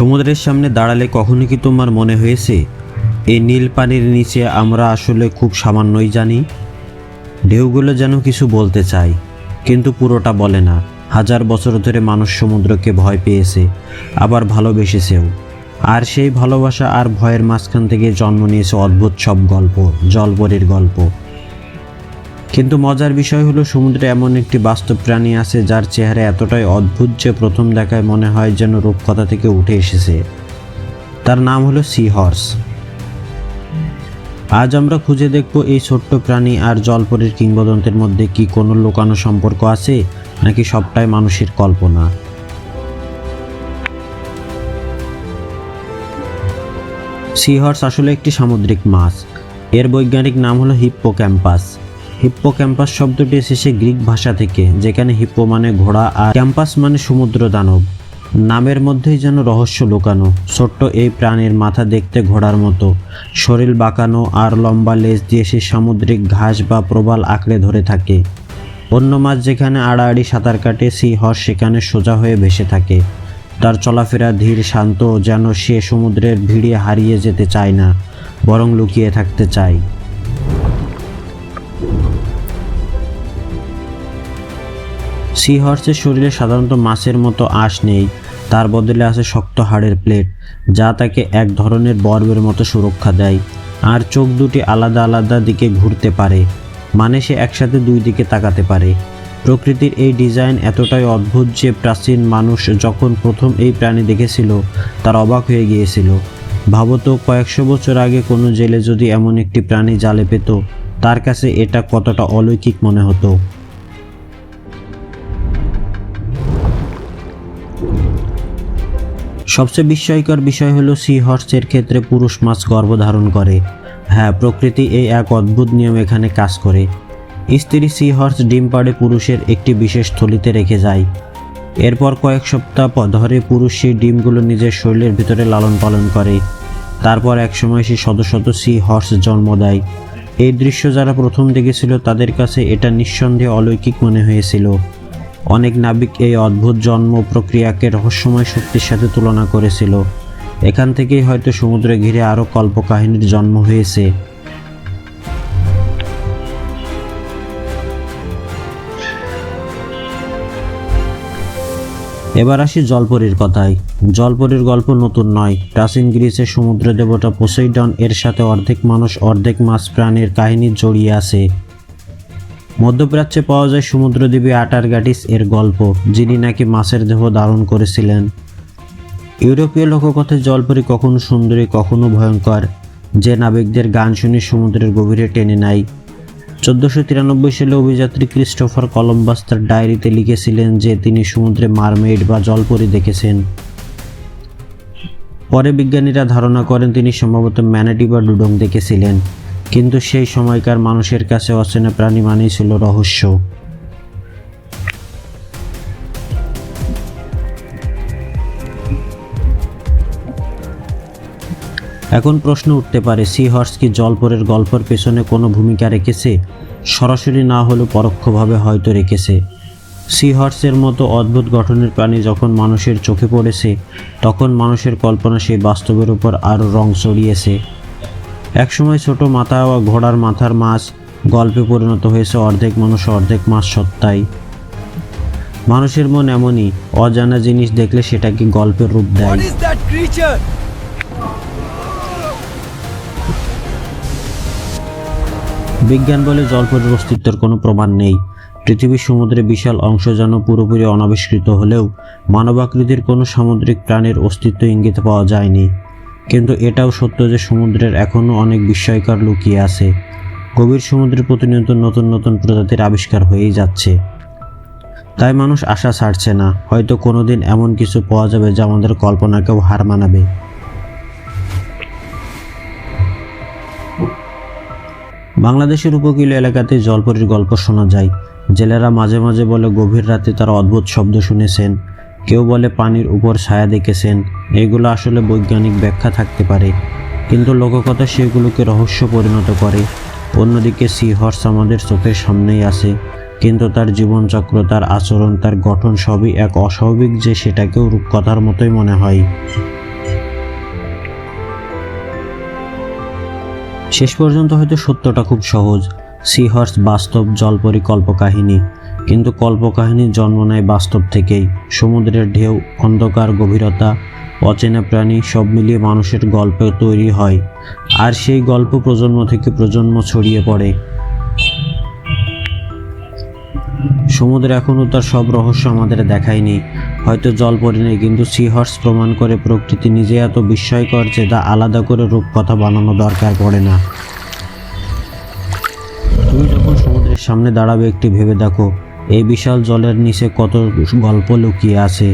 সমুদ্রের সামনে দাঁড়ালে কখনো কি তোমার মনে হয়েছে এই নীল পানির নিচে আমরা আসলে খুব সামান্যই জানি? ঢেউগুলো যেন কিছু বলতে চায়, কিন্তু পুরোটা বলে না। হাজার বছর ধরে মানুষ সমুদ্রকে ভয় পেয়েছে, আবার ভালোবেসেছেও। আর সেই ভালোবাসা আর ভয়ের মাঝখান থেকে জন্ম নিয়েছে অদ্ভুত সব গল্প, জলপরীর গল্প। কিন্তু মজার বিষয় হলো, সমুদ্রে এমন একটি বাস্তব প্রাণী আছে যার চেহারা এতটাই অদ্ভুত যে প্রথম দেখায় মনে হয় যেন রূপকথা থেকে উঠে এসেছে। তার নাম হলো সি হর্স। আজ আমরা খুঁজে দেখব এই ছোট্ট প্রাণী আর জলপরীর কিংবদন্তির মধ্যে কি কোনো লুকানো সম্পর্ক আছে, নাকি সবটাই মানুষের কল্পনা। সি হর্স আসলে একটি সামুদ্রিক মাছ। এর বৈজ্ঞানিক নাম হলো হিপ্পোক্যাম্পাস। হিপ্পোক্যাম্পাস শব্দটি এসেছে গ্রিক ভাষা থেকে, যেখানে হিপ্পো মানে ঘোড়া আর ক্যাম্পাস মানে সমুদ্র দানব। নামের মধ্যেই যেন রহস্য লুকানো। ছোট্ট এই প্রাণীর মাথা দেখতে ঘোড়ার মতো, শরীর বাঁকানো আর লম্বা লেজ দিয়ে সে সামুদ্রিক ঘাস বা প্রবাল আঁকড়ে ধরে থাকে। অন্য মাছ যেখানে আড়াআড়ি সাঁতার কাটে, সি হর্স সেখানে সোজা হয়ে ভেসে থাকে। তার চলাফেরা ধীর শান্ত, যেন সে সমুদ্রের ভিড়ে হারিয়ে যেতে চায় না, বরং লুকিয়ে থাকতে চায়। সি হর্সের শরীরে সাধারণত মাছের মতো আঁশ নেই, তার বদলে আছে শক্ত হাড়ের প্লেট, যা তাকে এক ধরনের বর্বের মতো সুরক্ষা দেয়। আর চোখ দুটি আলাদা আলাদা দিকে ঘুরতে পারে, মানে সে একসাথে দুই দিকে তাকাতে পারে। প্রকৃতির এই ডিজাইন এতটাই অদ্ভুত যে প্রাচীন মানুষ যখন প্রথম এই প্রাণী দেখেছিল তার অবাক হয়ে গিয়েছিল। ভাবতো, কয়েকশো বছর আগে কোনো জেলে যদি এমন একটি প্রাণী জালে পেত, তার কাছে এটা কতটা অলৌকিক মনে হতো। সবচেয়ে বিস্ময়কর বিষয় হলো, সি হর্সের ক্ষেত্রে পুরুষ মাছ গর্ভধারণ করে। হ্যাঁ, প্রকৃতি এই এক অদ্ভুত নিয়ম এখানে কাজ করে। স্ত্রী সি হর্স ডিম পাড়ে পুরুষের একটি বিশেষ থলিতে রেখে যায়। এরপর কয়েক সপ্তাহ ধরে পুরুষ সেই ডিমগুলো নিজের শরীরের ভিতরে লালন পালন করে। তারপর একসময় সে শত শত সি হর্স জন্ম দেয়। এই দৃশ্য যারা প্রথম দেখেছিল তাদের কাছে এটা নিঃসন্দেহে অলৌকিক মনে হয়েছিল। অনেক নাবিক এই অদ্ভুত জন্ম প্রক্রিয়াকে রহস্যময় শক্তির সাথে তুলনা করেছিল। এখান থেকেই হয়তো সমুদ্রে ঘিরে আরও কল্পকাহিনীর জন্ম হয়েছে। এবার আসি জলপরীর কথায়। জলপরীর গল্প নতুন নয়। প্রাচীন গ্রিসের সমুদ্র দেবতা পোসাইডন এর সাথে অর্ধেক মানুষ অর্ধেক মাছ প্রাণীর কাহিনী জড়িয়ে আছে। মধ্যপ্রাচ্যে পাওয়া যায় সমুদ্রদেবী আটারগাটিস এর গল্প, যিনি নাকি মাছের দেহ ধারণ করেছিলেন। ইউরোপীয় লোককথায় জলপরী কখনো সুন্দরী, কখনো ভয়ঙ্কর, যে নাবিকদের গান শুনে সমুদ্রের গভীরে টেনে নেয়। 1493 সালে অভিযাত্রী ক্রিস্টোফার কলম্বাস তার ডায়েরিতে লিখেছিলেন যে তিনি সমুদ্রে মারমেইড বা জলপরী দেখেছেন। পরে বিজ্ঞানীরা ধারণা করেন তিনি সম্ভবত ম্যানাটি বা ডুডং দেখেছিলেন। কিন্তু সেই সময়কার মানুষের কাছে অচেনা প্রাণী মানেই ছিল রহস্য। এখন প্রশ্ন উঠতে পারে, সি হর্স কি জলপরীর গল্পের পেছনে কোনো ভূমিকা রেখেছে? সরাসরি না হলেও পরোক্ষভাবে হয়তো রেখেছে। সি হর্সের মতো অদ্ভুত গঠনের প্রাণী যখন মানুষের চোখে পড়েছে, তখন মানুষের কল্পনা সেই বাস্তবের উপর আরও রং চড়িয়েছে। একসময় ছোট মাথা ও ঘোড়ার মাথার মাছ গল্পে পরিণত হয়েছে অর্ধেক মানুষ অর্ধেক মাছ সত্তায়। মানুষের মন এমনই, অজানা জিনিস দেখলে সেটাকে গল্পের রূপ দেয়। বিজ্ঞান বলে জলপরীর অস্তিত্বের কোনো প্রমাণ নেই। পৃথিবীর সমুদ্রে বিশাল অংশ যেন পুরোপুরি অনাবিষ্কৃত হলেও মানবাকৃতির কোনো সামুদ্রিক প্রাণীর অস্তিত্ব ইঙ্গিত পাওয়া যায়নি। কিন্তু এটাও সত্য যে সমুদ্রের এখনও অনেক বিস্ময়কর লুকিয়ে আছে। গভীর সমুদ্রে প্রতিনিয়ত নতুন নতুন প্রজাতির আবিষ্কার হয়েই যাচ্ছে। তাই মানুষ আশা ছাড়ছে না, হয়তো কোনোদিন এমন কিছু পাওয়া যাবে যা আমাদের কল্পনাকেও হার মানাবে। বাংলাদেশের উপকূলীয় এলাকাতে জলপরীর গল্প শোনা যায়। জেলেরা মাঝে মাঝে বলে গভীর রাতে তারা অদ্ভুত শব্দ শুনেছেন, কেউ বলে পানির উপর ছায়া দেখেছেন। এগুলো আসলে বৈজ্ঞানিক ব্যাখ্যা থাকতে পারে, কিন্তু লোককথা সেগুলোকে রহস্য পরিণত করে। অন্যদিকে সি হর্স আমাদের চোখের সামনেই আছে, কিন্তু তার জীবনচক্র, তার আচরণ, তার গঠন সবই এক অস্বাভাবিক যে সেটাকেও রূপকথার মতোই মনে হয়। শেষ পর্যন্ত হয়তো সত্যটা খুব সহজ, সি হর্স বাস্তব, জলপরি কল্পকাহিনী। কিন্তু কল্পকাহিনীর জন্ম নেয় বাস্তব থেকেই। সমুদ্রের ঢেউ, অন্ধকার, গভীরতা, অচেনা প্রাণী সব মিলিয়ে মানুষের গল্প তৈরি হয়, আর সেই গল্প প্রজন্ম থেকে প্রজন্ম ছড়িয়ে পড়ে। সমুদ্র এখনও তার সব রহস্য আমাদের দেখায়নি। হয়তো জলপরি নেই, কিন্তু সি হর্স প্রমাণ করে প্রকৃতি নিজে এত বিস্ময়কর যে তা আলাদা করে রূপকথা বানানো দরকার পড়ে না। তুমি যখন সমুদ্রের সামনে দাঁড়াবে একটি ভেবে দেখো, এই বিশাল জলের নিচে কত গল্প লুকিয়ে আছে।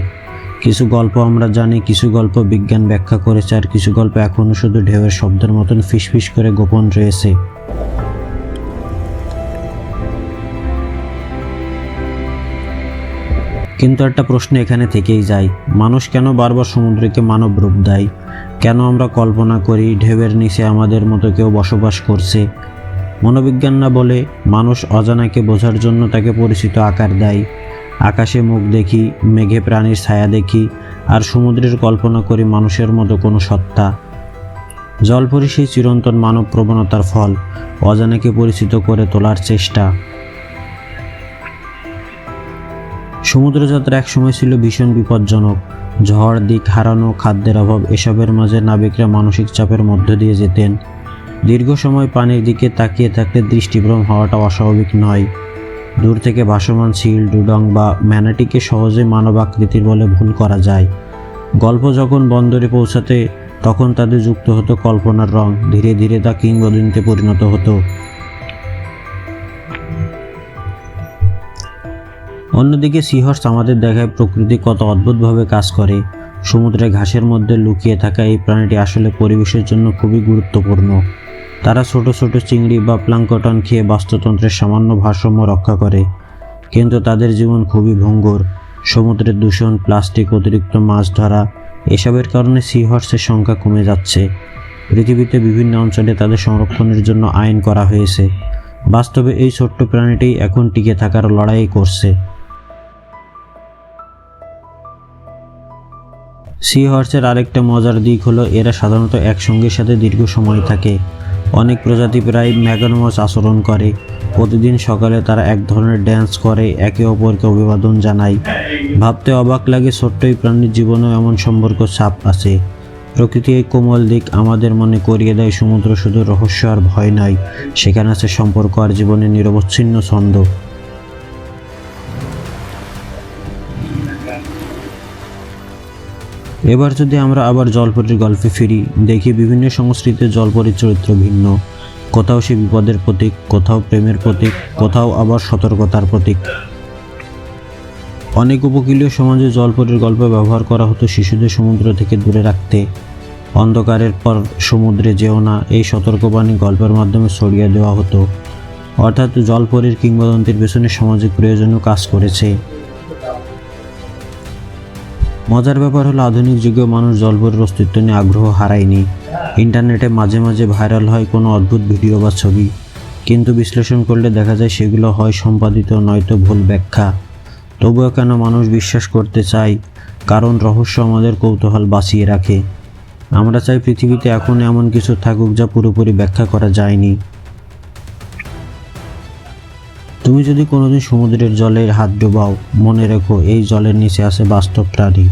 কিছু গল্প আমরা জানি, কিছু গল্প বিজ্ঞান ব্যাখ্যা করেছে, আর কিছু গল্প এখনও শুধু ঢেউয়ের শব্দের মতন ফিসফিস করে গোপন রয়েছে। কিন্তু একটা প্রশ্ন এখানে থেকেই যায়, মানুষ কেন বারবার সমুদ্রকে মানব রূপ দেয়? কেন আমরা কল্পনা করি ঢেউয়ের নিচে আমাদের মতো কেউ বসবাস করছে? মনোবিজ্ঞান না বলে মানুষ অজানাকে বোঝার জন্য তাকে পরিচিত আকার দেয়। আকাশে মুখ দেখি, মেঘে প্রাণীর ছায়া দেখি, আর সমুদ্রের কল্পনা করি মানুষের মতো কোনো সত্তা। জলপরি সেই চিরন্তন মানব প্রবণতার ফল, অজানাকে পরিচিত করে তোলার চেষ্টা। সমুদ্রযাত্রা একসময় ছিল ভীষণ বিপজ্জনক। ঝড়, দিক হারানো, খাদ্যের অভাব, এসবের মাঝে নাবিকরা মানসিক চাপের মধ্য দিয়ে যেতেন। দীর্ঘ সময় পানির দিকে তাকিয়ে থাকলে দৃষ্টিভ্রম হওয়াটা অস্বাভাবিক নয়। দূর থেকে ভাসমান সিল, ডুডং বা ম্যানাটিকে সহজে মানব আকৃতির বলে ভুল করা যায়। গল্প যখন বন্দরে পৌঁছাতে তখন তাদের যুক্ত হতো কল্পনার রং, ধীরে ধীরে তা কিংবদন্তিতে পরিণত হতো। অন্যদিকে সি হর্স আমাদের দেখায় প্রকৃতি কত অদ্ভুতভাবে কাজ করে। সমুদ্রে ঘাসের মধ্যে লুকিয়ে থাকা এই প্রাণীটি আসলে পরিবেশের জন্য খুবই গুরুত্বপূর্ণ। তারা ছোট ছোট চিংড়ি বা প্লাঙ্কটন খেয়ে বাস্তুতন্ত্রের সামান্য ভারসাম্য রক্ষা করে, কিন্তু তাদের জীবন খুবই ভঙ্গুর। সমুদ্রের দূষণ, প্লাস্টিক, অতিরিক্ত মাছ ধরা, এসবের কারণে সি হর্সের সংখ্যা কমে যাচ্ছে। পৃথিবীতে বিভিন্ন অঞ্চলে তাদের সংরক্ষণের জন্য আইন করা হয়েছে। বাস্তবে এই ছোট্ট প্রাণীটি এখন টিকে থাকার লড়াই করছে। সি হর্সের আরেকটা মজার দিক হলো এরা সাধারণত একসঙ্গের সাথে দীর্ঘ সময় থাকে। অনেক প্রজাতি প্রায় ম্যাগনমস আচরণ করে। প্রতিদিন সকালে তারা এক ধরনের ড্যান্স করে, একে অপরকে অভিবাদন জানায়। ভাবতে অবাক লাগে ছোট্ট এই প্রাণীর জীবনেও এমন সম্পর্ক ছাপ আছে। প্রকৃতি এই কোমল দিক আমাদের মনে করিয়ে দেয় সমুদ্র শুধু রহস্য আর ভয় নয়, সেখানে আছে সম্পর্ক আর জীবনের নিরবচ্ছিন্ন ছন্দ। এবার যদি আমরা আবার জলপরীর গল্পে ফিরি, দেখি বিভিন্ন সংস্কৃতিতে জলপরীর চরিত্র ভিন্ন। কোথাও সে বিপদের প্রতীক, কোথাও প্রেমের প্রতীক, কোথাও আবার সতর্কতার প্রতীক। অনেক উপকূলীয় সমাজে জলপরীর গল্প ব্যবহার করা হতো শিশুদের সমুদ্র থেকে দূরে রাখতে। অন্ধকারের পর সমুদ্রে যেও না, এই সতর্কবাণী গল্পের মাধ্যমে ছড়িয়ে দেওয়া হতো। অর্থাৎ জলপরীর কিংবদন্তির পেছনে সামাজিক প্রয়োজনও কাজ করেছে। মজার ব্যাপার হলো আধুনিক যুগেও মানুষ জলপরীর অস্তিত্ব নিয়ে আগ্রহ হারায়নি। ইন্টারনেটে মাঝে মাঝে ভাইরাল হয় কোনো অদ্ভুত ভিডিও বা ছবি, কিন্তু বিশ্লেষণ করলে দেখা যায় সেগুলো হয় সম্পাদিত, নয়তো ভুল ব্যাখ্যা। তবুও কেন মানুষ বিশ্বাস করতে চায়? কারণ রহস্য আমাদের কৌতূহল বাঁচিয়ে রাখে। আমরা চাই পৃথিবীতে এখন এমন কিছু থাকুক যা পুরোপুরি ব্যাখ্যা করা যায়নি। তুমি যদি কোনোদিন সমুদ্রের জলে হাত ডোবাও, মনে রেখো এই জলের নিচে আছে বাস্তব প্রাণী,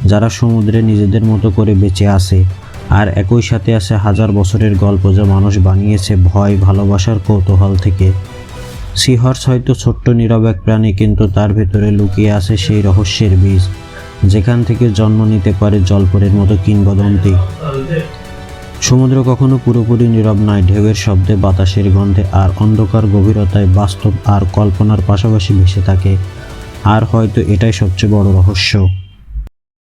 যারা সমুদ্রে নিজেদের মতো করে বেঁচে আছে। আর একই সাথে আছে হাজার বছরের গল্প যা মানুষ বানিয়েছে ভয়, ভালোবাসার কৌতূহল থেকে। সি হর্স হয়তো ছোট্ট নীরব এক প্রাণী, কিন্তু তার ভেতরে লুকিয়ে আছে সেই রহস্যের বীজ, যেখান থেকে জন্ম নিতে পারে জলপরীর মতো কিংবদন্তি। সমুদ্র কখনো পুরোপুরি নীরব নয়। ঢেউয়ের শব্দে, বাতাসের গন্ধে আর অন্ধকার গভীরতায় বাস্তব আর কল্পনার পাশাপাশি ভেসে থাকে। আর হয়তো এটাই সবচেয়ে বড় রহস্য।